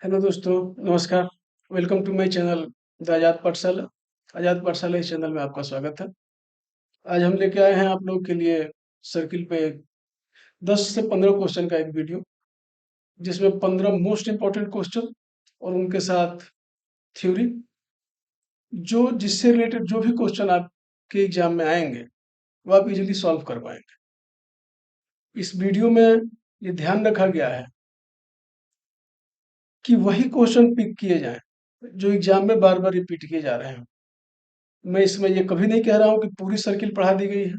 Hello दोस्तों, नमस्कार। Welcome to my channel the Azad Pathshala. Azad पाठशाला इस चैनल में आपका स्वागत है। आज हम लेके आए हैं आप लोगों के लिए सर्किल पे 10 से 15 क्वेश्चन का एक वीडियो, जिसमें 15 मोस्ट इम्पोर्टेंट क्वेश्चन और उनके साथ थ्योरी, जो जिससे रिलेटेड जो भी क्वेश्चन आपके एग्जाम में आएंगे वो आप इजीली सॉल्व कर पाएंगे। इस वीडियो में ये ध्यान रखा गया है कि वही क्वेश्चन पिक किए जाएं जो एग्जाम में बार बार रिपीट किए जा रहे हैं। मैं इसमें ये कभी नहीं कह रहा हूँ कि पूरी सर्किल पढ़ा दी गई है,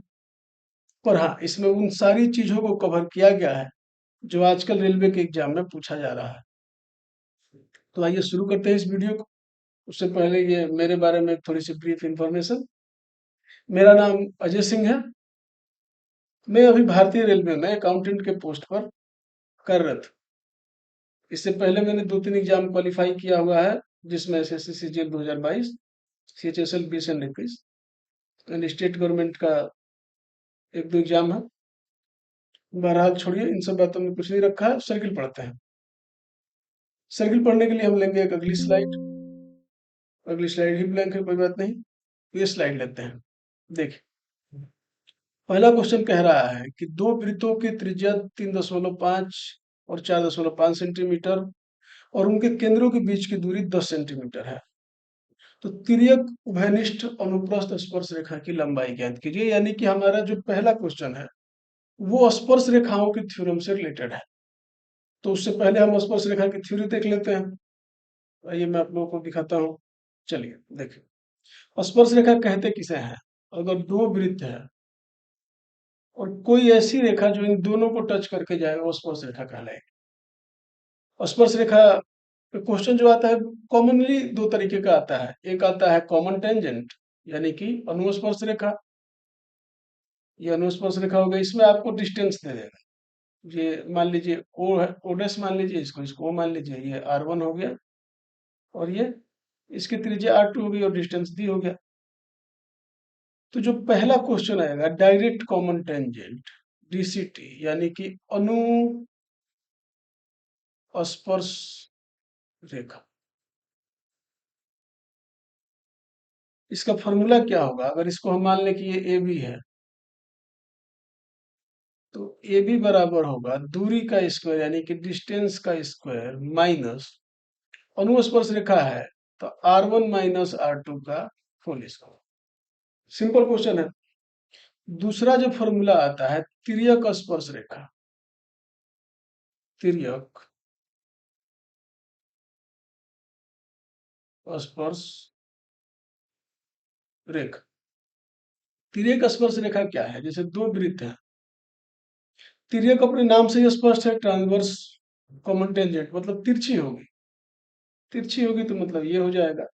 पर हाँ, इसमें उन सारी चीज़ों को कवर किया गया है जो आजकल रेलवे के एग्जाम में पूछा जा रहा है। तो आइए शुरू करते हैं इस वीडियो को। उससे पहले ये मेरे बारे में थोड़ी सी ब्रीफ इंफॉर्मेशन। मेरा नाम अजय सिंह है। मैं अभी भारतीय रेलवे में अकाउंटेंट के पोस्ट पर कार्यरत हूँ। इससे पहले मैंने 2-3 एग्जाम क्वालिफाई किया हुआ है, जिसमें SSC CGL 2022, CHSL 20 and 21 and state government का 1-2 एग्जाम है। बहरहाल छोड़िए, इन सब बातों में कुछ नहीं रखा है, सर्किल पढ़ते हैं। सर्किल पढ़ने के लिए हम लेंगे एक अगली स्लाइड। अगली स्लाइड ही ब्लैंक है, कोई बात नहीं, ये स्लाइड लेते हैं। देखिए, पहला क्वेश्चन कह रहा है कि दो वृत्तों की त्रिज्या 3.5 और 4.5 सेंटीमीटर और उनके केंद्रों के बीच की दूरी 10 सेंटीमीटर है। तो तिर्यक उभयनिष्ठ अनुप्रस्थ स्पर्श रेखा की लंबाई ज्ञात कीजिए। यानी कि हमारा जो पहला क्वेश्चन है वो स्पर्श रेखाओं की थ्योरम से रिलेटेड है। तो उससे पहले हम स्पर्श रेखा की थ्योरी देख लेते हैं। आइए मैं आप लोगों को दिखाता हूँ। चलिए देखिए, स्पर्श रेखा कहते किसे हैं? अगर दो वृत्त है और कोई ऐसी रेखा जो इन दोनों को टच करके जाए वो स्पर्श रेखा कहलाएगी। स्पर्श रेखा क्वेश्चन जो आता है कॉमनली दो तरीके का आता है। एक आता है कॉमन टेंजेंट, यानी कि अनुस्पर्श रेखा। ये अनुस्पर्श रेखा हो गई, इसमें आपको डिस्टेंस दे देगा। ये मान लीजिए ओ है, ओ डैश मान लीजिए, इसको ओ मान लीजिए, ये R1 हो गया और ये इसकी त्रिज्या R2 हो गई और डिस्टेंस डी हो गया। तो जो पहला क्वेश्चन आएगा डायरेक्ट कॉमन टेंजेंट, डीसीटी, यानी कि अनुस्पर्श रेखा। इसका फॉर्मूला क्या होगा? अगर इसको हम मान लें कि ये ए बी है, तो ए बी बराबर होगा दूरी का स्क्वायर, यानी कि डिस्टेंस का स्क्वायर, माइनस अनुस्पर्श रेखा है तो R1 माइनस R2 का होल स्क्वायर। सिंपल क्वेश्चन है। दूसरा जो फॉर्मूला आता है तिर्यक स्पर्श रेखा, तिर्यक स्पर्श रेखा। तिर्यक स्पर्श रेखा क्या है? जैसे दो वृत्त हैं, तिर्यक अपने नाम से ही स्पष्ट है, ट्रांसवर्स कॉमन टेंजेंट मतलब तिरछी होगी। तिरछी होगी तो मतलब ये हो जाएगा।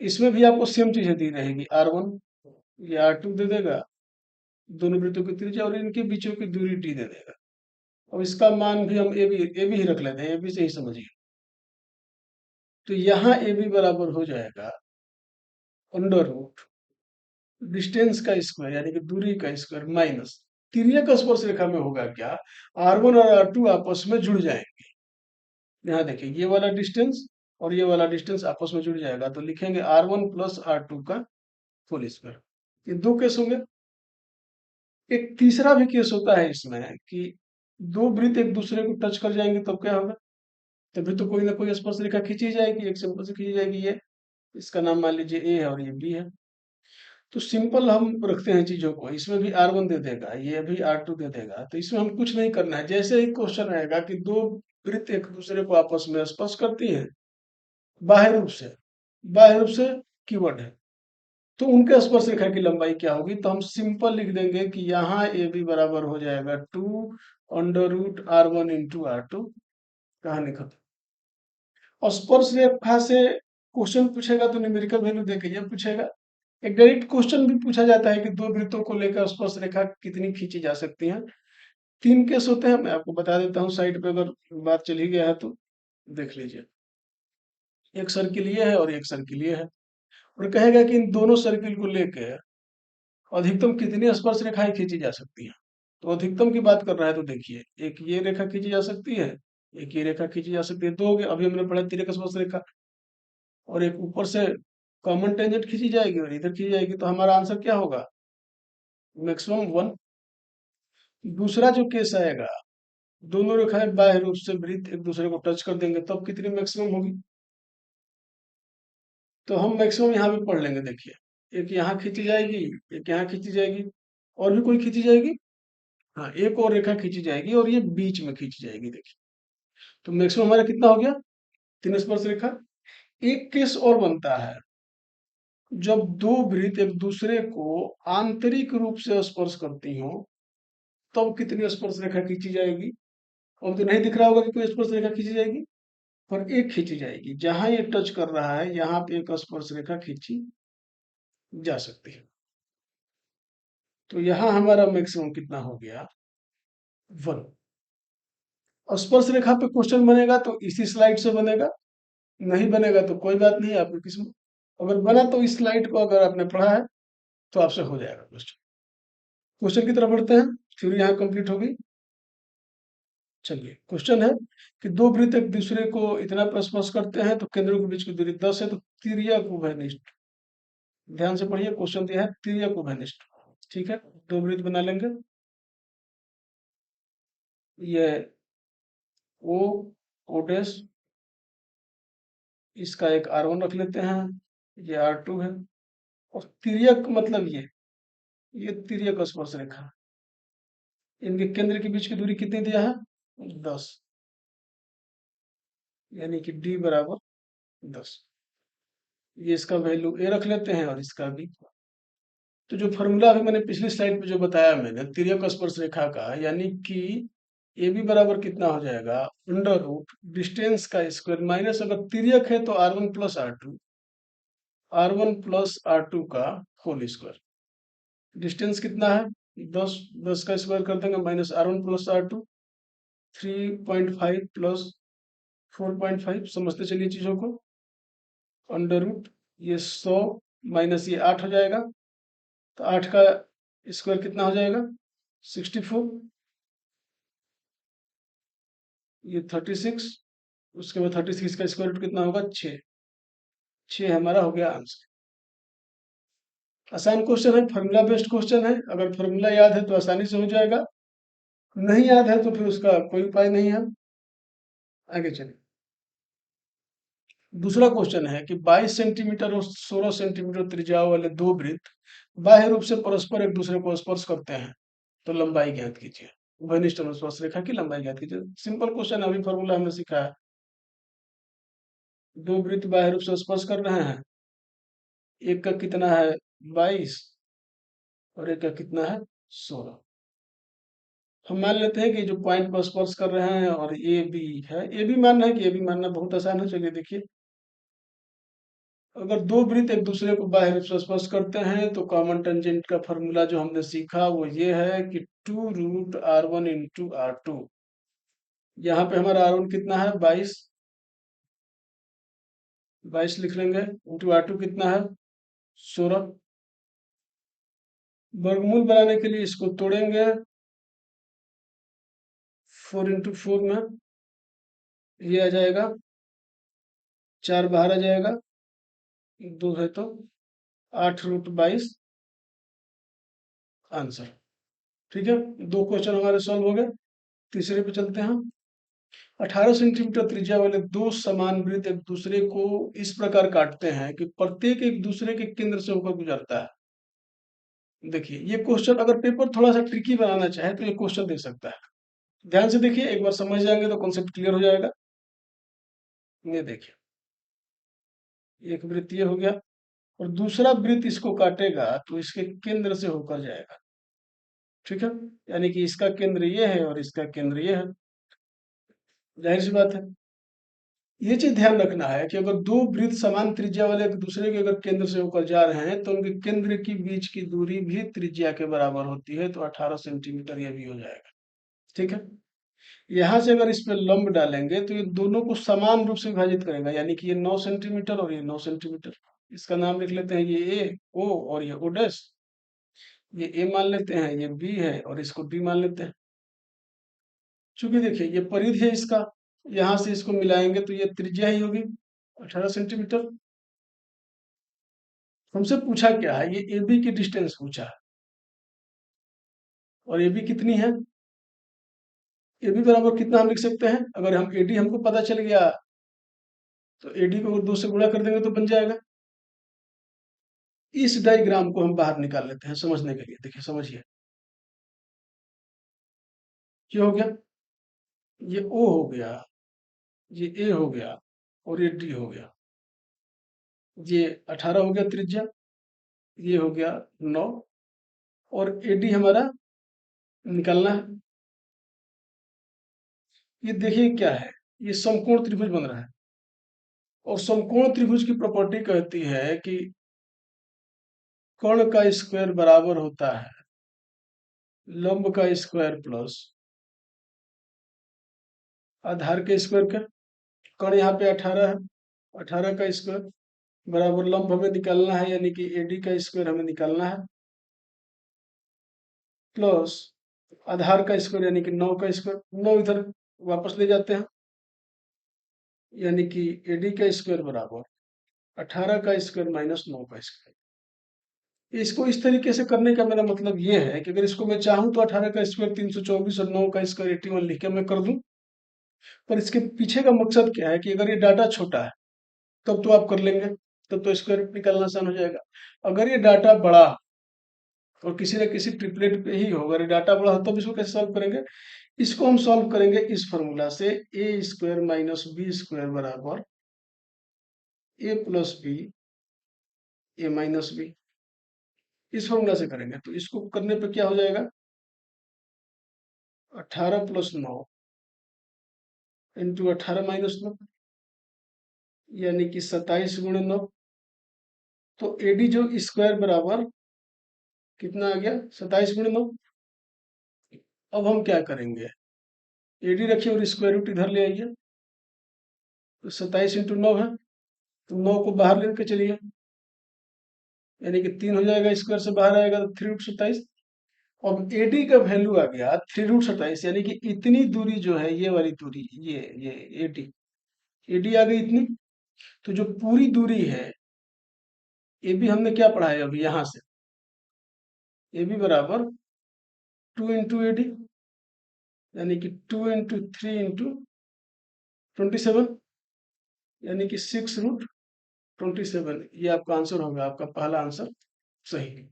इसमें भी आपको सेम चीजें दी रहेगी, R1 या R2 दे देगा, दोनों वृत्तों की त्रिज्या, और इनके बीचों की दूरी डी दे देगा। और इसका मान भी हम ए बी ही रख लेते हैं, ए बी से ही समझिए। तो यहाँ ए बी बराबर हो जाएगा अंडर रूट डिस्टेंस का स्क्वायर, यानी कि दूरी का स्क्वायर, माइनस तिर्यक स्पर्श रेखा में होगा क्या, R1 और R2 आपस में जुड़ जाएंगे। यहाँ देखिए, ये वाला डिस्टेंस और ये वाला डिस्टेंस आपस में जुड़ जाएगा, तो लिखेंगे R1 प्लस R2 का होल स्क्वायर। ये दो केस होंगे। एक तीसरा भी केस होता है इसमें कि दो वृत्त एक दूसरे को टच कर जाएंगे, तब क्या होगा? तभी तो कोई ना कोई स्पर्श रेखा खींची जाएगी, एक सिंपल से खींची जाएगी। ये इसका नाम मान लीजिए ए है और ये बी है। तो सिंपल हम रखते हैं चीजों को। इसमें भी R1 दे देगा, ये भी R2 दे देगा, तो इसमें हम कुछ नहीं करना है। जैसे ही क्वेश्चन आएगा कि दो वृत्त एक दूसरे को आपस में स्पर्श करती हैं बाह्य रूप से, बाह्य रूप से कीवर्ड है, तो उनके स्पर्श रेखा की लंबाई क्या होगी? तो हम सिंपल लिख देंगे कि यहाँ ए बी बराबर हो जाएगा 2 under root R1 into R2। कहानी खत्म। और स्पर्श रेखा से क्वेश्चन पूछेगा तो न्यूमेरिकल वैल्यू देके ये पूछेगा। एक डायरेक्ट क्वेश्चन भी पूछा जाता है कि दो वृत्तों को लेकर स्पर्श रेखा कितनी खींची जा सकती है। तीन केस होते हैं, मैं आपको बता देता हूँ साइड पे, अगर बात चल ही गया है तो देख लीजिए। एक सर्किल ये है और एक सर्किल ये है, और कहेगा कि इन दोनों सर्किल को लेकर अधिकतम कितनी स्पर्श रेखाएं खींची जा सकती हैं। तो अधिकतम की बात कर रहा है तो देखिए, एक ये रेखा खींची जा सकती है एक ये रेखा खींची जा सकती है, दो हो गया। अभी हमने पढ़ा तिर्यक स्पर्श रेखा। और एक ऊपर से कॉमन टेंजेंट खींची जाएगी और इधर खींची जाएगी, तो हमारा आंसर क्या होगा? मैक्सिमम 1। दूसरा जो केस आएगा, दोनों रेखाएं बाह्य रूप से वृत्त एक दूसरे को टच कर देंगे, तब कितनी मैक्सिमम होगी? तो हम मैक्सिमम यहाँ पे पढ़ लेंगे। देखिए, एक यहाँ खींची जाएगी, एक यहाँ खींची जाएगी, और भी कोई खींची जाएगी। हाँ, एक और रेखा खींची जाएगी और ये बीच में खींची जाएगी। देखिए, तो मैक्सिमम हमारा कितना हो गया? 3 स्पर्श रेखा। एक केस और बनता है, जब दो वृत्त एक दूसरे को आंतरिक रूप से स्पर्श करती हो, तब कितनी स्पर्श रेखा खींची जाएगी? अब तो नहीं दिख रहा होगा कि कोई स्पर्श रेखा खींची जाएगी, पर एक खींची जाएगी। जहां ये टच कर रहा है, यहाँ पे एक स्पर्श रेखा खींची जा सकती है। तो यहाँ हमारा मैक्सिमम कितना हो गया? 1। स्पर्श रेखा पे क्वेश्चन बनेगा तो इसी स्लाइड से बनेगा, नहीं बनेगा तो कोई बात नहीं, आपकी किस्मत। अगर बना तो इस स्लाइड को अगर आपने पढ़ा है तो आपसे हो जाएगा क्वेश्चन। क्वेश्चन की तरफ बढ़ते हैं, थ्योरी यहाँ कंप्लीट होगी। चलिए, क्वेश्चन है कि दो वृत्त एक दूसरे को इतना पर स्पर्श करते हैं तो केंद्रों के बीच की दूरी 10 है, तो तिर्यक उभयनिष्ठ। ध्यान से पढ़िए, क्वेश्चन दिया है तिर्यक उभयनिष्ठ। ठीक है, दो वृत्त बना लेंगे। ये ओ, ओ डैश, इसका एक R1 रख लेते हैं, ये R2 है। और तिर्यक मतलब ये तिर्यक स्पर्श रेखा, इनके केंद्र के बीच की दूरी कितनी दिया है? 10, यानी कि D बराबर 10। ये इसका वैल्यू A रख लेते हैं और इसका B। तो जो फॉर्मूला अभी मैंने पिछली स्लाइड पे जो बताया मैंने तिर्यक स्पर्श रेखा का, यानी कि ए बी बराबर कितना हो जाएगा? अंडर रूट डिस्टेंस का स्क्वायर माइनस, अगर तिर्यक है तो R1 plus R2, R1 plus R2 का होल स्क्वायर। डिस्टेंस कितना है? 10, 10 का स्क्वायर कर देंगे, minus R1 plus R2, 3.5 plus 4.5। समझते चलिए चीजों को। अंडर रूट ये 100 माइनस ये 8 हो जाएगा, तो 8 का स्क्वायर कितना हो जाएगा? 64, ये 36, उसके बाद 36 का स्क्वायर रूट कितना होगा? 6। 6 हमारा हो गया आंसर। आसान क्वेश्चन है, फॉर्मूला बेस्ड क्वेश्चन है। अगर फॉर्मूला याद है तो आसानी से हो जाएगा, नहीं याद है तो फिर उसका कोई उपाय नहीं है। आगे चलिए, दूसरा क्वेश्चन है कि 22 सेंटीमीटर और 16 सेंटीमीटर त्रिज्या वाले दो वृत्त बाह्य रूप से परस्पर एक दूसरे को स्पर्श करते हैं, तो लंबाई ज्ञात कीजिए। उभयनिष्ठ अनुस्पर्श रेखा की लंबाई ज्ञात कीजिए। सिंपल क्वेश्चन, अभी फॉर्मूला हमने सीखा है। दो वृत्त बाह्य रूप से स्पर्श कर रहे हैं, एक का कितना है? 22, और एक का कितना है? 16। हम मान लेते हैं कि जो पॉइंट पर स्पर्श कर रहे हैं और ए बी है, ए बी मानना है कि ए बी मानना बहुत आसान है। चलिए देखिए, अगर दो वृत्त एक दूसरे को बाह्य रूप से स्पर्श करते हैं तो कॉमन टेंजेंट का फॉर्मूला जो हमने सीखा वो ये है कि 2√R1 इंटू R2। यहाँ पे हमारा R1 कितना है? 22, 22 लिख लेंगे, इंटू R2 कितना है? 16। वर्गमूल बनाने के लिए इसको तोड़ेंगे, 4 इंटू 4 में ये आ जाएगा, 4 बाहर आ जाएगा, 2 है तो 8√22 आंसर। ठीक है, दो क्वेश्चन हमारे सॉल्व हो गए। तीसरे पे चलते हैं। 18 सेंटीमीटर त्रिज्या वाले दो समान वृत्त एक दूसरे को इस प्रकार काटते हैं कि प्रत्येक एक दूसरे के केंद्र से होकर गुजरता है। देखिए, ये क्वेश्चन अगर पेपर थोड़ा सा ट्रिकी बनाना चाहे तो ये क्वेश्चन दे सकता है। ध्यान से देखिए, एक बार समझ जाएंगे तो कॉन्सेप्ट क्लियर हो जाएगा। ये देखिए, एक वृत्त ये हो गया, और दूसरा वृत्त इसको काटेगा तो इसके केंद्र से होकर जाएगा। ठीक है, यानी कि इसका केंद्र ये है और इसका केंद्र ये है। जाहिर सी बात है, ये चीज ध्यान रखना है कि अगर दो वृत्त समान त्रिज्या वाले एक दूसरे के अगर केंद्र से होकर जा रहे हैं तो उनके केंद्र के बीच की दूरी भी त्रिज्या के बराबर होती है, तो 18 सेंटीमीटर ये भी हो जाएगा। ठीक है, यहाँ से अगर इस पे लंब डालेंगे तो ये दोनों को समान रूप से विभाजित करेगा, यानी कि ये 9 सेंटीमीटर और ये 9 सेंटीमीटर। इसका नाम लिख लेते हैं, ये ए ओ और ये ओ डैश। ये ए मान लेते हैं, ये बी है और इसको डी मान लेते हैं। चूंकि देखिए ये परिधि है इसका, यहाँ से इसको मिलाएंगे तो ये त्रिज्या ही होगी 18 सेंटीमीटर। हमसे पूछा क्या है, ये ए बी की डिस्टेंस पूछा है, और ए बी कितनी है, ए बी बराबर कितना हम लिख सकते हैं, अगर हम ए डी हमको पता चल गया तो ए डी को अगर 2 से गुणा कर देंगे तो बन जाएगा। इस डायग्राम को हम बाहर निकाल लेते हैं समझने के लिए, देखिए समझिए। ये हो गया, ये ओ हो गया, ये ए हो गया, और ये डी हो गया। ये 18 हो गया त्रिज्या, ये हो गया 9, और ए डी हमारा निकालना है। ये देखिए क्या है, ये समकोण त्रिभुज बन रहा है, और समकोण त्रिभुज की प्रॉपर्टी कहती है कि कर्ण का स्क्वायर बराबर होता है लंब का स्क्वायर प्लस आधार के स्क्वायर का। कर्ण यहाँ पे 18 है, 18 का स्क्वायर बराबर लंब हमें निकालना है, यानी कि एडी का स्क्वायर हमें निकालना है, प्लस आधार का स्क्वायर यानी कि 9 का स्क्वायर। 9 इधर वापस ले जाते हैं, यानी कि एडी का स्क्वायर बराबर 18 का स्क्वायर माइनस 9 का स्क्वायर। इसको इस तरीके से करने का मेरा मतलब ये है कि अगर इसको मैं चाहूं तो 18 का स्क्वायर 324 और 9 का स्क्वायर 81 लिख के मैं कर दूं, पर इसके पीछे का मकसद क्या है कि अगर ये डाटा छोटा है तब तो आप कर लेंगे, तब तो स्क्वायर निकालना आसान हो जाएगा। अगर ये डाटा बड़ा और किसी न किसी ट्रिपलेट पे ही हो, अगर ये डाटा बड़ा हो तब इसको कैसे सॉल्व करेंगे, इसको हम सॉल्व करेंगे इस फॉर्मूला से, ए स्क्वायर माइनस बी स्क्वायर बराबर ए प्लस बी ए माइनस बी। इस फॉर्मूला से करेंगे तो इसको करने पे क्या हो जाएगा, 18 प्लस 9 इंटू 18 - 9, यानी कि 27 × 9। तो एडी जो स्क्वायर बराबर कितना आ गया, 27 × 9। अब हम क्या करेंगे, एडी रखिए और स्क्वायर रूट इधर ले आइए, तो 27 × 9 है, तो 9 को बाहर लेके चलिए, यानी कि 3 हो जाएगा, स्क्वायर से बाहर आएगा तो 3 √27। अब एडी का वैल्यू आ गया 3 √27, यानी कि इतनी दूरी जो है, ये वाली दूरी, ये एडी, एडी आ गई इतनी। तो जो पूरी दूरी है, ए बी हमने क्या पढ़ा है अभी यहां से, ए बी बराबर 2 × एडी, यानी कि 2 × 3 × 27, यानी कि 6 √27। ये आपका आंसर होगा, आपका पहला आंसर सही।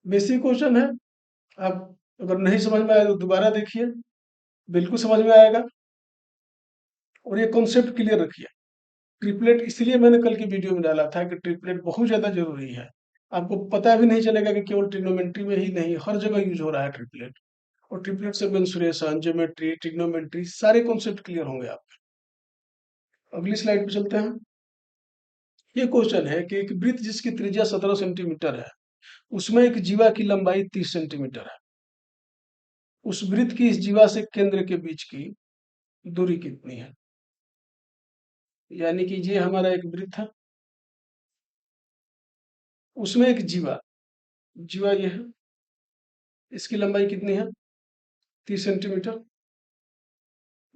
बेसिक क्वेश्चन है, आप अगर नहीं समझ में आए तो दोबारा देखिए, बिल्कुल समझ में आएगा। और ये कॉन्सेप्ट क्लियर रखिए। ट्रिपलेट इसलिए मैंने कल की वीडियो में डाला था कि ट्रिपलेट बहुत ज्यादा जरूरी है, आपको पता भी नहीं चलेगा कि केवल ट्रिग्नोमेट्री में ही नहीं, हर जगह यूज हो रहा है ट्रिपलेट। और ट्रिपलेट से मेंसुरेशन, ज्योमेट्री, ट्रिग्नोमेट्री सारे कॉन्सेप्ट क्लियर होंगे आपके। अगली स्लाइड पे चलते हैं। ये क्वेश्चन है कि एक वृत्त जिसकी त्रिज्या 17 सेंटीमीटर है, उसमें एक जीवा की लंबाई 30 सेंटीमीटर है। उस वृत्त की इस जीवा से केंद्र के बीच की दूरी कितनी है। यानी कि ये हमारा एक वृत्त है, उसमें एक जीवा, जीवा ये है, इसकी लंबाई कितनी है, 30 सेंटीमीटर।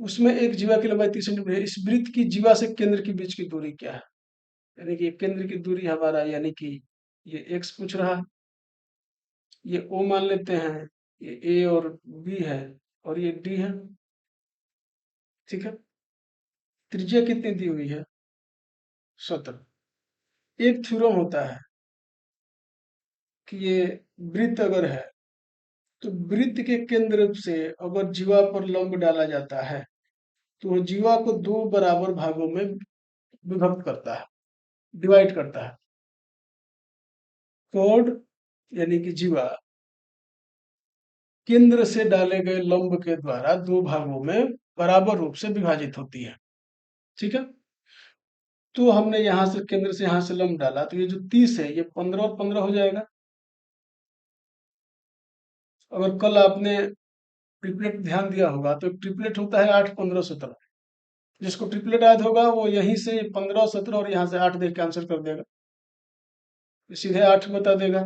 उसमें एक जीवा की लंबाई 30 सेंटीमीटर है। इस वृत्त की जीवा से केंद्र के बीच की दूरी क्या है, यानी कि केंद्र की दूरी हमारा, यानी कि ये x पूछ रहा है, ये O मान लेते हैं, ये A और B है, और ये D है, ठीक है। त्रिज्या कितनी दी हुई है, 17। एक थ्योरम होता है कि ये वृत्त अगर है तो वृत्त के केंद्र से अगर जीवा पर लंब डाला जाता है तो वो जीवा को दो बराबर भागों में विभक्त करता है, डिवाइड करता है। कोड यानी कि जीवा केंद्र से डाले गए लंब के द्वारा दो भागों में बराबर रूप से विभाजित होती है, ठीक है। तो हमने यहां से केंद्र से यहां से लंब डाला, तो ये जो 30 है ये 15 और 15 हो जाएगा। अगर कल आपने ट्रिपलेट ध्यान दिया होगा तो ट्रिपलेट होता है 8 15 17। जिसको ट्रिपलेट याद होगा वो यहीं से 15 17 और यहाँ से 8 देख के आंसर कर देगा, सीधे 8 बता देगा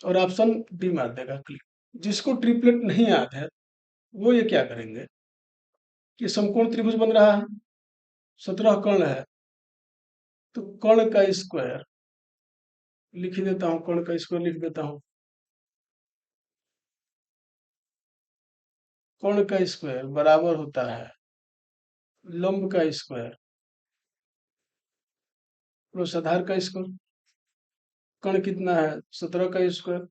और ऑप्शन डी मार देगा क्लिक। जिसको ट्रिपलेट नहीं याद है वो ये क्या करेंगे, कि समकोण त्रिभुज बन रहा है, 17 कर्ण है, तो कर्ण का स्क्वायर लिख ही देता हूँ, कर्ण का स्क्वायर लिख देता हूँ। कर्ण का स्क्वायर बराबर होता है लंब का स्क्वायर प्लस आधार का स्क्वायर। कर्ण कितना है, 17 का स्क्वायर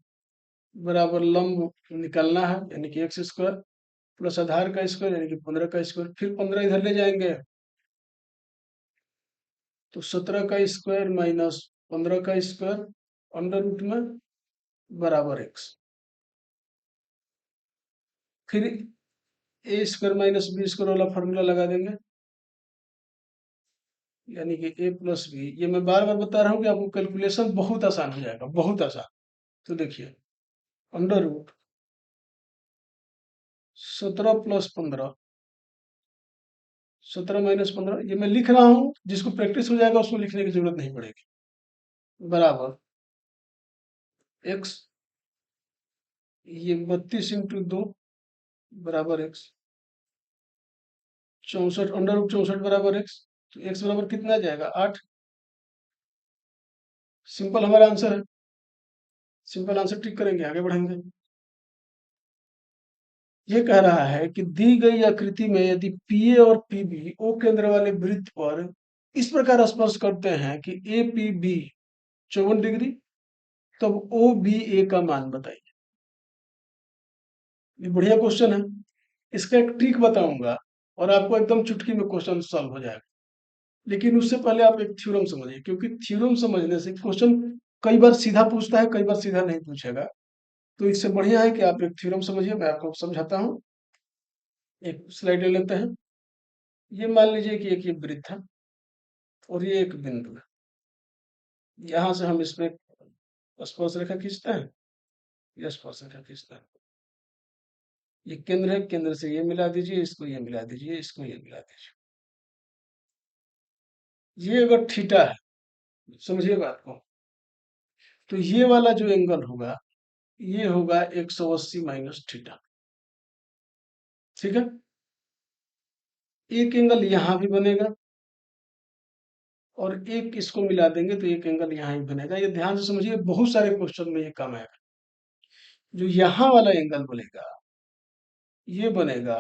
बराबर लंब निकालना है यानी कि एक्स स्क्वायर प्लस आधार का स्क्वायर यानी कि 15 का स्क्वायर, फिर 15 इधर ले जाएंगे तो 17 का स्क्वायर माइनस 15 का स्क्वायर अंडर रूट में बराबर एक्स। फिर ए स्क्वायर माइनस बी स्क्वायर वाला फॉर्मूला लगा देंगे यानी कि ए प्लस बी। ये मैं बार बार बता रहा हूँ कि आपको कैलकुलेशन बहुत आसान हो जाएगा, बहुत आसान। तो देखिए अंडर रूट 17 प्लस 15, 17 माइनस 15, ये मैं लिख रहा हूँ, जिसको प्रैक्टिस हो जाएगा उसको लिखने की जरूरत नहीं पड़ेगी, बराबर एक्स। ये 32 इंटू 2 बराबर एक्स, 64 अंडर रूट 64 बराबर एक्स। तो एक्स बराबर कितना आ जाएगा, 8। सिंपल हमारा आंसर है, सिंपल आंसर टिक करेंगे, आगे बढ़ेंगे। ये कह रहा है कि दी गई आकृति में यदि पीए और पीबी ओ केंद्र वाले वृत्त पर इस प्रकार स्पर्श करते हैं कि ए पी बी 54 डिग्री, तब ओ बी ए का मान बताइए। ये बढ़िया क्वेश्चन है, इसका एक ट्रिक बताऊंगा और आपको एकदम चुटकी में क्वेश्चन सॉल्व हो जाएगा। लेकिन उससे पहले आप एक थ्योरम समझिए, क्योंकि थ्योरम समझने से क्वेश्चन कई बार सीधा पूछता है, कई बार सीधा नहीं पूछेगा। तो इससे बढ़िया है कि आप एक थ्योरम समझिए, मैं आपको समझाता हूँ। एक स्लाइड ले लेते हैं। ये मान लीजिए कि एक ये वृत्त है और ये एक बिंदु है। यहाँ से हम इसमें स्पर्श रेखा खींचते हैं, ये स्पर्श रेखा खींचते हैं। ये केंद्र है, केंद्र से ये मिला दीजिए, इसको ये मिला दीजिए, इसको ये मिला दीजिए। ये अगर थीटा है, समझिए बात को, तो ये वाला जो एंगल होगा ये होगा 180 माइनस थीटा। ठीक है, एक एंगल यहां भी बनेगा और एक इसको मिला देंगे तो एक एंगल यहां ही बनेगा। ये ध्यान से समझिए, बहुत सारे क्वेश्चन में ये काम आएगा। जो यहां वाला एंगल बनेगा ये बनेगा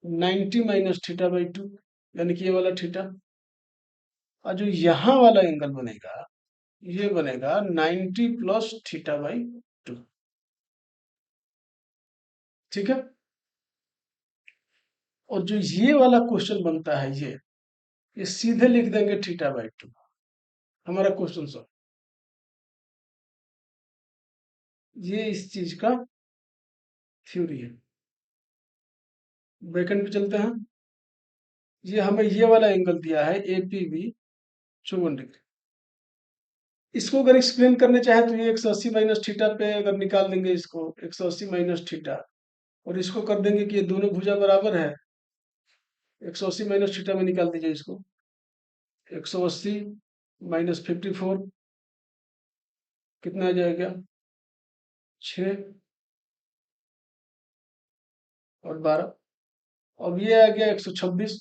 90 माइनस थीटा बाई 2 यानी कि ये वाला थीटा। और जो यहां वाला एंगल बनेगा ये बनेगा 90 प्लस थीटा बाई 2। ठीक है, और जो ये वाला क्वेश्चन बनता है ये सीधे लिख देंगे थीटा बाई 2। हमारा क्वेश्चन सॉल्व। ये इस चीज का थ्योरी है। बैकेंड पे चलते हैं। ये हमें ये वाला एंगल दिया है ए पी बी 54 डिग्री। इसको अगर एक्सप्लेन करने चाहे तो ये 180 माइनस थीटा पे अगर निकाल देंगे, इसको 180 माइनस थीटा और इसको कर देंगे कि ये दोनों भुजा बराबर है। 180 माइनस थीटा में निकाल दीजिए इसको, 180 माइनस 54 कितना आ जाएगा, 6 और 12। अब ये आ गया 126,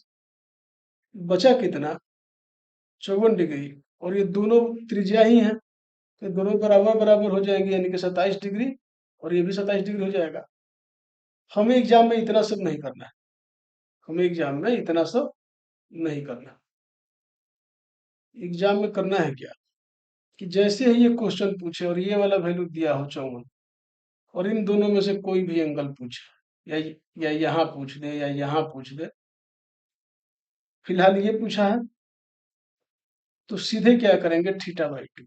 बचा कितना, 54 डिग्री। और ये दोनों त्रिज्या ही हैं तो दोनों बराबर बराबर हो जाएंगे यानी कि 27 डिग्री, और ये भी 27 डिग्री हो जाएगा। हमें एग्जाम में इतना सब नहीं करना है, हमें एग्जाम में इतना सब नहीं करना। एग्जाम में करना है क्या, कि जैसे ही ये क्वेश्चन पूछे और ये वाला वैल्यू दिया हो 54, और इन दोनों में से कोई भी एंगल पूछे, या यहाँ पूछ दे या यहाँ पूछ दे, फिलहाल ये पूछा है तो सीधे क्या करेंगे, थीटा बाई 2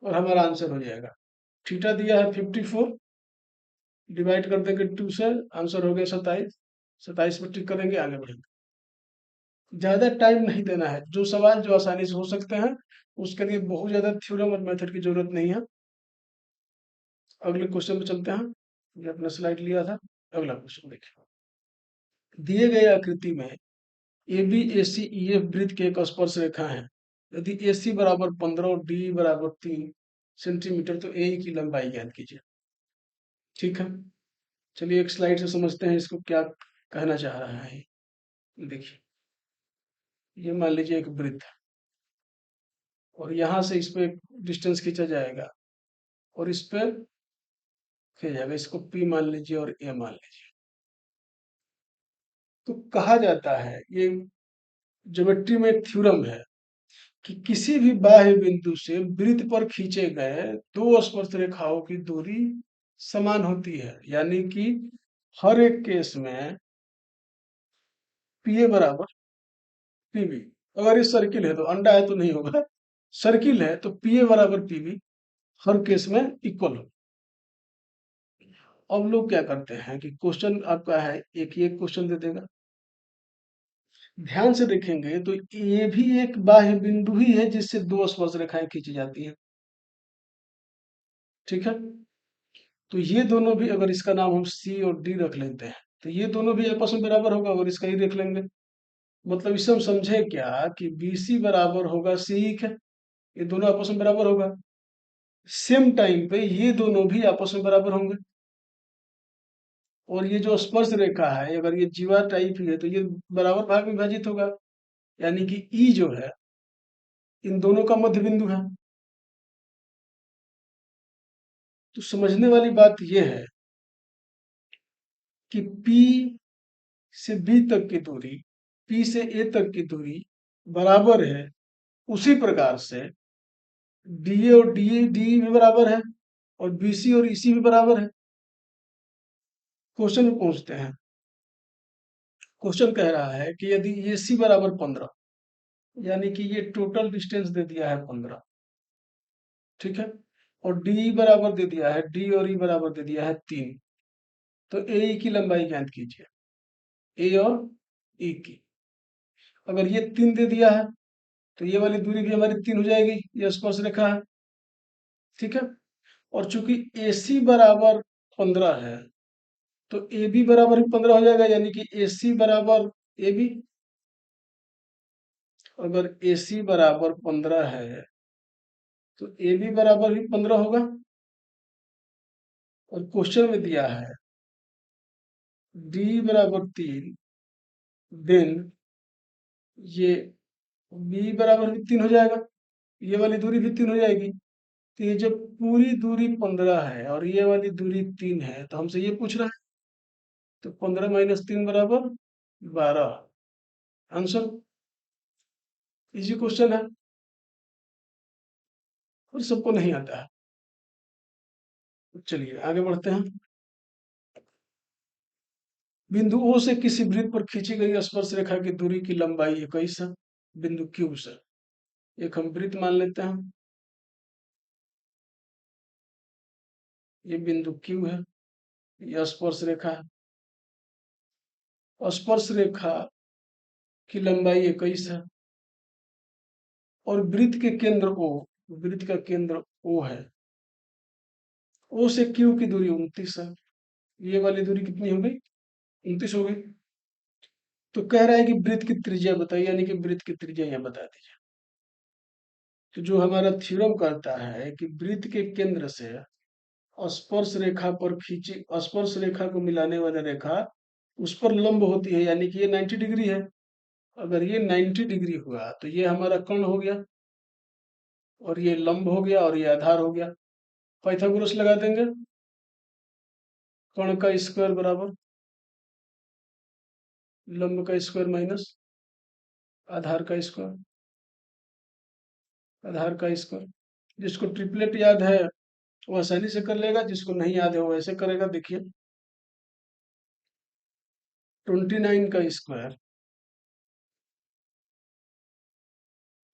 और हमारा आंसर हो जाएगा। थीटा दिया है 54, डिवाइड कर देंगे 2 से, आंसर हो गया 27। 27 पर टिक करेंगे, आगे बढ़ेंगे। ज्यादा टाइम नहीं देना है, जो सवाल जो आसानी से हो सकते हैं उसके लिए बहुत ज्यादा थ्योरम और मेथड की जरूरत नहीं है। अगले क्वेश्चन पे चलते हैं। ये अपना स्लाइड लिया था, अगला क्वेश्चन देखिए। दिए गए आकृति में A B A C E F वृत्त के एक स्पर्श रेखा है। यदि ए सी बराबर 15 और डी बराबर 3 सेंटीमीटर तो ए की लंबाई ज्ञात कीजिए। ठीक है, चलिए एक स्लाइड से समझते हैं इसको क्या कहना चाह रहा है। देखिए, ये मान लीजिए एक वृत्त है और यहाँ से इस पे डिस्टेंस खींचा जाएगा और इस पे खींचा जाएगा, इसको P मान लीजिए और A मान लीजिए। तो कहा जाता है, ये ज्योमेट्री में एक थ्योरम है कि किसी भी बाह्य बिंदु से वृत्त पर खींचे गए दो स्पर्श रेखाओं की दूरी समान होती है, यानी कि हर एक केस में पीए बराबर पीबी। अगर ये सर्किल है तो अंडा है तो नहीं होगा, सर्किल है तो पीए बराबर पीबी हर केस में इक्वल हो। अब लोग क्या करते हैं कि क्वेश्चन आपका है, एक ही एक क्वेश्चन दे देगा। ध्यान से देखेंगे तो ये भी एक बाह्य बिंदु ही है जिससे दो स्पर्श रेखाएं खींची जाती हैं, ठीक है। तो ये दोनों भी, अगर इसका नाम हम सी और डी रख लेते हैं, तो ये दोनों भी आपस में बराबर होगा, और इसका ही देख लेंगे। मतलब इससे हम समझे क्या कि बी सी बराबर होगा सी है, ये दोनों आपस में बराबर होगा। सेम टाइम पे ये दोनों भी आपस में बराबर होंगे। और ये जो स्पर्श रेखा है, अगर ये जीवा टाइप ही है तो ये बराबर भाग में विभाजित होगा, यानी कि ई जो है इन दोनों का मध्य बिंदु है। तो समझने वाली बात यह है कि P से B तक की दूरी, P से A तक की दूरी बराबर है, उसी प्रकार से DA और DE भी बराबर है और BC और EC भी बराबर है। क्वेश्चन में पहुंचते हैं। क्वेश्चन कह रहा है कि यदि AC बराबर 15, यानी कि ये टोटल डिस्टेंस दे दिया है 15, ठीक है, और DE बराबर दे दिया है, D और E बराबर दे दिया है 3, तो AE की लंबाई ज्ञात कीजिए, A और E की। अगर ये 3 दे दिया है तो ये वाली दूरी भी हमारी 3 हो जाएगी, ये स्पर्श रेखा है, ठीक है। और चूंकि AC बराबर 15 है तो AB बराबर भी 15 हो जाएगा, यानी कि AC बराबर AB। अगर AC बराबर 15 है तो AB बराबर भी 15 होगा। और क्वेश्चन में दिया है D बराबर 3, देन ये B बराबर भी 3 हो जाएगा, ये वाली दूरी भी 3 हो जाएगी। तो ये जब पूरी दूरी 15 है और ये वाली दूरी 3 है, तो हमसे ये पूछ रहा है, तो 15 माइनस 3 बराबर 12। आंसर। इजी क्वेश्चन है और सबको नहीं आता है। चलिए आगे बढ़ते हैं। बिंदु O से किसी वृत्त पर खींची गई स्पर्श रेखा की दूरी की लंबाई 21 है। बिंदु Q से एक हम वृत्त मान लेते हैं, ये बिंदु Q है, यह स्पर्श रेखा है। स्पर्श रेखा की लंबाई 21 है और वृत्त के केंद्र O, वृत्त का केंद्र O है। O से Q की दूरी 29 है। ये वाली दूरी कितनी हो गई? 29 हो गई। तो कह रहा है कि वृत्त की त्रिज्या बताइए, यानी कि वृत्त की त्रिज्या यह बता दीजिए। तो जो हमारा थ्योरम कहता है कि वृत्त के केंद्र से स्पर्श रेखा पर खींची, स्पर्श रेखा को मिलाने वाली रेखा उस पर लंब होती है, यानी कि ये 90 डिग्री है। अगर ये 90 डिग्री हुआ तो ये हमारा कर्ण हो गया और ये लंब हो गया और ये आधार हो गया। पाइथागोरस लगा देंगे, कर्ण का स्क्वायर बराबर लंब का स्क्वायर माइनस आधार का स्क्वायर, आधार का स्क्वायर। जिसको ट्रिपलेट याद है वो आसानी से कर लेगा, जिसको नहीं याद है वो ऐसे करेगा। देखिए 29 का स्क्वायर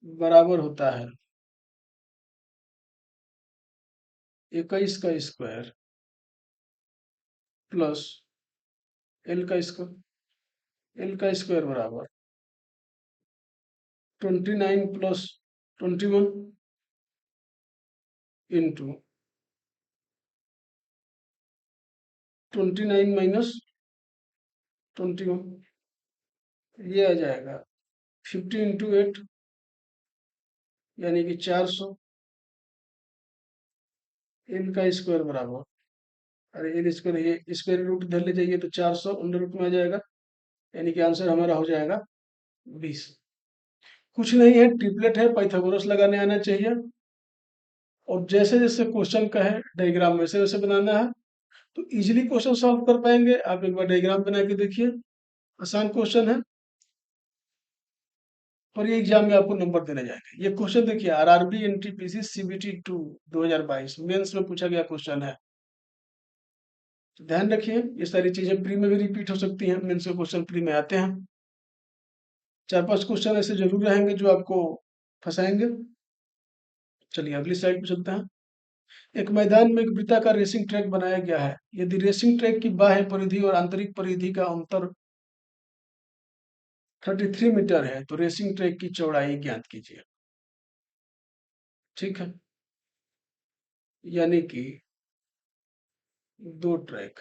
बराबर होता है 21 का स्क्वायर प्लस एल का स्क्वायर। एल का स्क्वायर बराबर 29 प्लस 21 इंटू 29 माइनस 21, ये आ जाएगा 50 इंटू 8, यानी कि 400। एल का स्क्वायर बराबर, अरे एल स्क्वायर, ये स्क्वायर रूट इधर ले जाइए तो 400 अंडर रूट में आ जाएगा यानी कि आंसर हमारा हो जाएगा 20। कुछ नहीं है, ट्रिपलेट है, पाइथागोरस लगाने आना चाहिए। और जैसे जैसे क्वेश्चन का है डायग्राम वैसे वैसे बनाना है, तो इजीली क्वेश्चन सॉल्व कर पाएंगे। आप एक बार डायग्राम बना के देखिए, आसान क्वेश्चन है और ये एग्जाम में आपको नंबर देने जाएंगे। ये क्वेश्चन देखिए, आरआरबी एनटीपीसी सीबीटी 2 2022 मेंस में पूछा गया क्वेश्चन है। तो ध्यान रखिए, ये सारी चीजें प्री में भी रिपीट हो सकती हैं, मेंस के क्वेश्चन प्री में आते हैं। 4-5 क्वेश्चन ऐसे जरूर रहेंगे जो आपको फंसाएंगे। चलिए अगली स्लाइड पे चलते हैं। एक मैदान में एक वृत्ताकार रेसिंग ट्रैक बनाया गया है। यदि रेसिंग ट्रैक की बाह्य परिधि और आंतरिक परिधि का अंतर 33 मीटर है, तो रेसिंग ट्रैक की चौड़ाई ज्ञात कीजिए। ठीक है, यानी कि दो ट्रैक,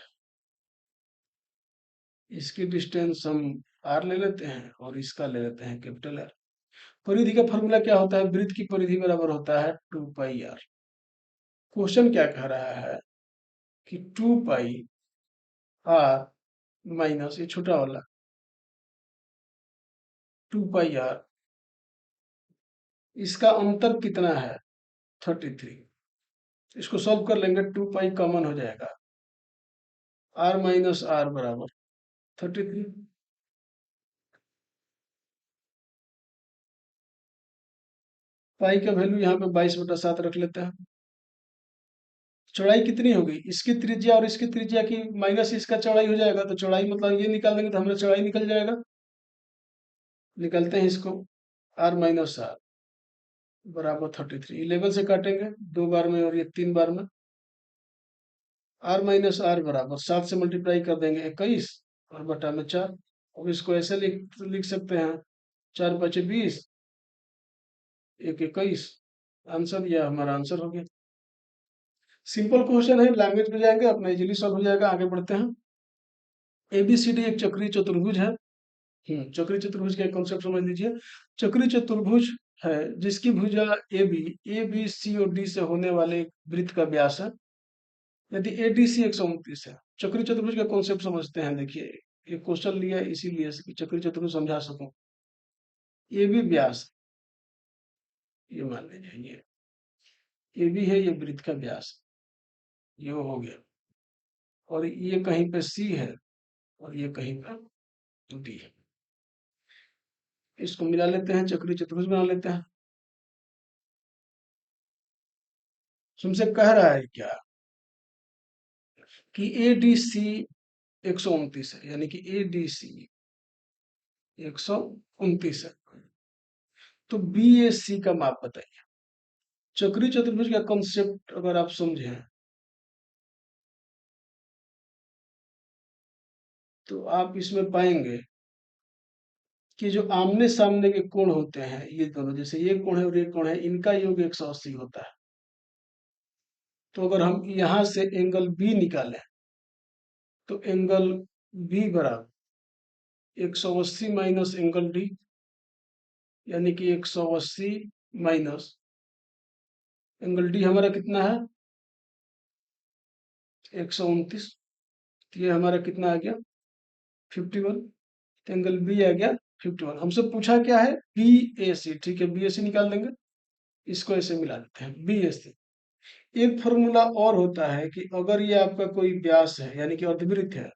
इसकी डिस्टेंस हम आर ले लेते हैं और इसका ले लेते हैं कैपिटल आर। परिधि का फॉर्मूला क्या होता है? वृत्त की परिधि बराबर होता है 2 पाई आर। क्वेश्चन क्या कह रहा है कि 2 पाई आर माइनस ये छोटा वाला 2 पाई आर, इसका अंतर कितना है? 33। इसको सॉल्व कर लेंगे, 2 पाई कॉमन हो जाएगा, आर माइनस आर बराबर 33। पाई का वैल्यू यहाँ पे 22/7 रख लेते हैं। चौड़ाई कितनी होगी? इसकी त्रिज्या और इसकी त्रिज्या की माइनस इसका चौड़ाई हो जाएगा, तो चौड़ाई मतलब ये निकाल देंगे तो हमारा चौड़ाई निकल जाएगा। निकलते हैं इसको, आर माइनस आर बराबर 33। 11 से काटेंगे 2 बार में और ये 3 बार में। आर माइनस आर बराबर 7 से मल्टीप्लाई कर देंगे 21 और बटा में 4। अब इसको ऐसे लिख लिख सकते हैं, 4 × 5 = 20, 1 × 21। आंसर, यह हमारा आंसर हो गया। सिंपल क्वेश्चन है, लैंग्वेज में जाएंगे अपना इजीली सॉल्व हो जाएगा। आगे बढ़ते हैं। एबीसीडी एक चक्रीय चतुर्भुज है। चक्रीय चतुर्भुज का कॉन्सेप्ट समझ लीजिए। चक्रीय चतुर्भुज है जिसकी भुजा ए बी सी और डी से होने वाले एक वृत्त का व्यास है। यदि ए डी सी 129 है। चक्रीय चतुर्भुज का कॉन्सेप्ट समझते हैं। देखिए, ये क्वेश्चन लिया इसीलिए कि चक्रीय चतुर्भुज समझा सकूं। ए बी व्यास, ये मान लीजिए ये बी है, ये वृत्त का व्यास, ये हो गया। और ये कहीं पे सी है और ये कहीं पे डी है। इसको मिला लेते हैं, चक्रीय चतुर्भुज बना लेते हैं। तुमसे कह रहा है क्या कि ए डी सी 129 है, यानी कि ए डी सी 129 है, तो बी ए सी का माप बताइए। चक्रीय चतुर्भुज का कॉन्सेप्ट अगर आप समझें तो आप इसमें पाएंगे कि जो आमने सामने के कोण होते हैं, ये दोनों, जैसे ये कोण है और ये कोण है, इनका योग 180 होता है। तो अगर हम यहां से एंगल बी निकालें तो एंगल बी बराबर 180 माइनस एंगल डी, यानी कि 180 माइनस एंगल डी हमारा कितना है? 129। तो ये हमारा कितना आ गया? 51। तो एंगल बी आ गया 51। हमसे पूछा क्या है? बी ए सी। ठीक है, बी ए सी निकाल देंगे, इसको ऐसे मिला देते हैं, बी ए सी। एक फॉर्मूला और होता है कि अगर ये आपका कोई व्यास है यानी कि अर्धवृत्त है,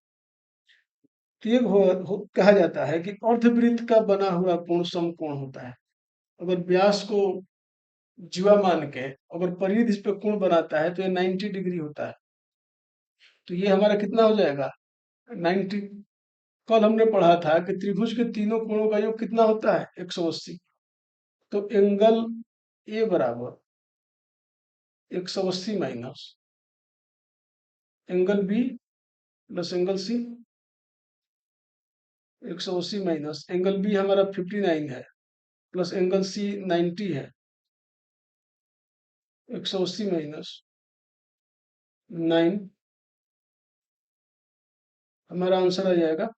तो ये कहा जाता है कि अर्धवृत्त का बना हुआ कोण समकोण होता है। अगर व्यास को जीवा मान के अगर परिधि इस पे कोण बनाता है तो ये 90 डिग्री होता है। तो ये हमारा कितना हो जाएगा? 90। कल हमने पढ़ा था कि त्रिभुज के तीनों कोणों का योग कितना होता है? 180। तो एंगल ए बराबर 180 minus angle B plus angle C. 180 minus angle B हमारा 59 है, प्लस एंगल सी 90 है। 180 माइनस 9, हमारा आंसर आ जाएगा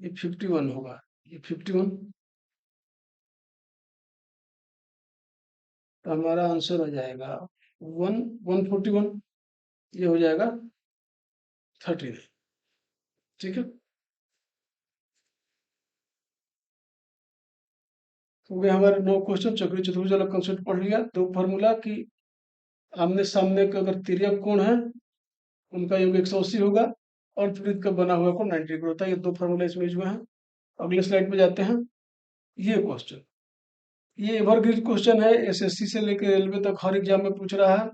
ये 51 होगा। ये 51, तो हमारा आंसर हो जाएगा 141, ये हो जाएगा 39। ठीक है, हो गए हमारे 9 क्वेश्चन। चक्रीय चतुर्भुज वाला कंसेप्ट पढ़ लिया। दो फार्मूला कि आमने सामने का अगर तिर्यक कोण है उनका योग 180 होगा और वृत्त का बना हुआ कोण 90 डिग्री होता है। ये दो फार्मूला इसमें यूज हुए हैं। अगले स्लाइड पे जाते हैं। ये क्वेश्चन, ये एवरग्रीन क्वेश्चन है, एसएससी से लेकर रेलवे तक हर एग्जाम में पूछ रहा है।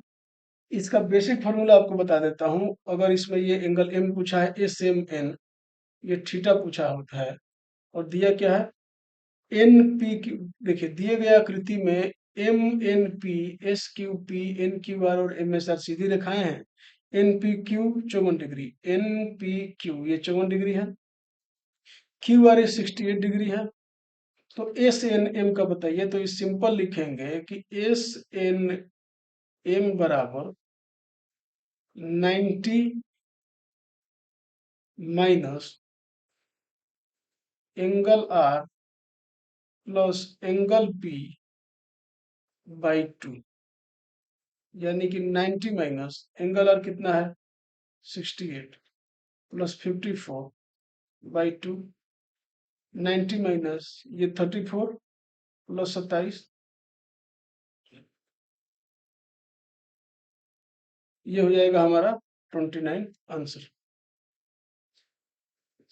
इसका बेसिक फार्मूला आपको बता देता हूँ। अगर इसमें ये एंगल एम पूछा है, एस एम एन, ये थीटा पूछा होता है और दिया क्या है एन पी क्यू। देखिए दिए गए आकृति में M N P, S Q P, N Q R और एम एस आर सीधी रेखाएं हैं। N P Q 54 degree, N P Q ये 54 डिग्री है, क्यू आर ये 68 डिग्री है। तो एस एन एम का बताइए। तो इस सिंपल लिखेंगे कि एस एन एम बराबर 90 minus angle R plus angle P by 2, यानी कि 90 माइनस एंगल आर कितना है 68 प्लस 54 बाई 2, 90 माइनस ये 34 प्लस 27, ये हो जाएगा हमारा 29 आंसर।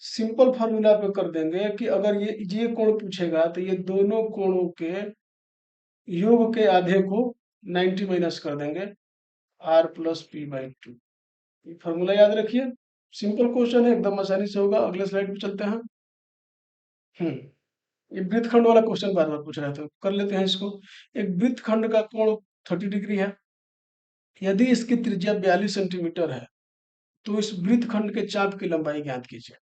सिंपल फार्मूला पे कर देंगे कि अगर ये कोण पूछेगा तो ये दोनों कोणों के योग के आधे को 90 माइनस कर देंगे, आर प्लस पी बाई 2। ये फार्मूला याद रखिए। सिंपल क्वेश्चन है, एकदम आसानी से होगा। अगले स्लाइड पे चलते हैं। ये वृत्तखंड वाला क्वेश्चन बार बार पूछ रहे थे, कर लेते हैं इसको। एक वृत्तखंड का कोण 30 डिग्री है। यदि इसकी त्रिज्या 42 सेंटीमीटर है तो इस वृत्तखंड के चाप की लंबाई ज्ञात कीजिए।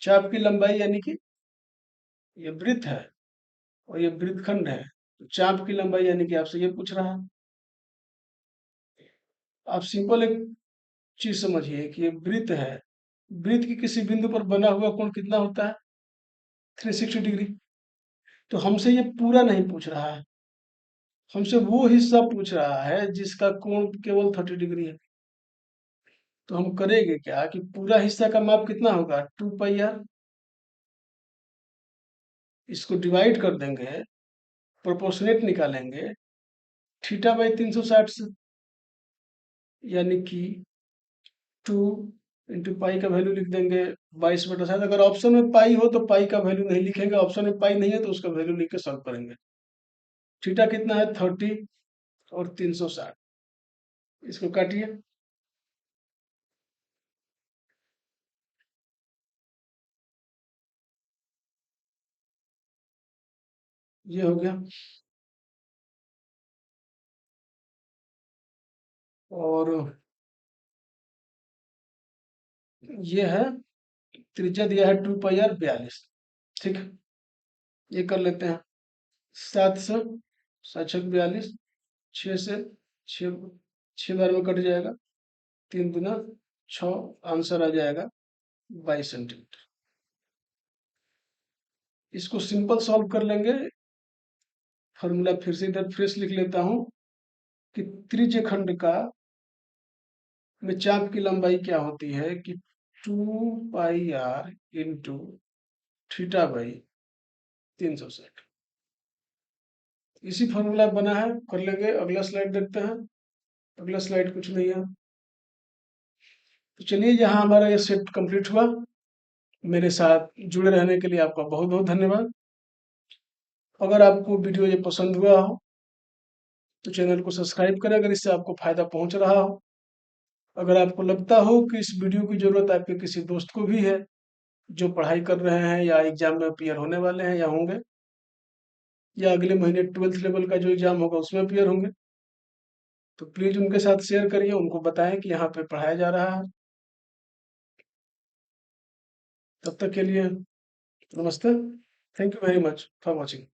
चाप की लंबाई यानी कि ये वृत्त है और ये वृत्तखंड है, तो चाप की लंबाई यानी कि आपसे ये पूछ रहा है। आप सिंपल एक चीज समझिए कि ये वृत्त है, वृत्त की किसी बिंदु पर बना हुआ कोण कितना होता है 360 डिग्री। तो हमसे ये पूरा नहीं पूछ रहा है, हमसे वो हिस्सा पूछ रहा है जिसका कोण केवल 30 डिग्री है। तो हम करेंगे क्या कि पूरा हिस्सा का माप कितना होगा 2 पाई आर, इसको डिवाइड कर देंगे, प्रोपोर्शनेट निकालेंगे थीटा बाई 360 से, यानी कि 2 इंटू पाई का वैल्यू लिख देंगे 22/7। अगर ऑप्शन में पाई हो तो पाई का वैल्यू नहीं लिखेंगे, ऑप्शन में पाई नहीं है तो उसका वैल्यू लिख के सॉल्व करेंगे। थीटा कितना है 30 और 360, इसको काटिए। ये हो गया। और ये है त्रिज्या दिया है 2 पाई आर 42। ठीक है, ये कर लेते हैं। 7 से 7 छक 42, 6 से 6 बार में कट जाएगा, 3 दूना 6, आंसर आ जाएगा 22 सेंटीमीटर। इसको सिंपल सॉल्व कर लेंगे। फॉर्मूला फिर से इधर फ्रेश लिख लेता हूं कि त्रिज्य खंड का में चाप की लंबाई क्या होती है कि 2 पाई आर इंटू थीटा बाई 360। इसी फॉर्मूला बना है, कर लेंगे। अगला स्लाइड देखते हैं। अगला स्लाइड कुछ नहीं है। तो चलिए, यहाँ हमारा ये सेट कंप्लीट हुआ। मेरे साथ जुड़े रहने के लिए आपका बहुत बहुत धन्यवाद। अगर आपको वीडियो ये पसंद हुआ हो तो चैनल को सब्सक्राइब करें अगर इससे आपको फायदा पहुंच रहा हो। अगर आपको लगता हो कि इस वीडियो की जरूरत आपके किसी दोस्त को भी है जो पढ़ाई कर रहे हैं या एग्जाम में अपीयर होने वाले हैं या होंगे, या अगले महीने 12th लेवल का जो एग्जाम होगा उसमें अपीयर होंगे, तो प्लीज उनके साथ शेयर करिए, उनको बताएं कि यहाँ पे पढ़ाया जा रहा है। तब तक के लिए नमस्ते। Thank you very much for watching.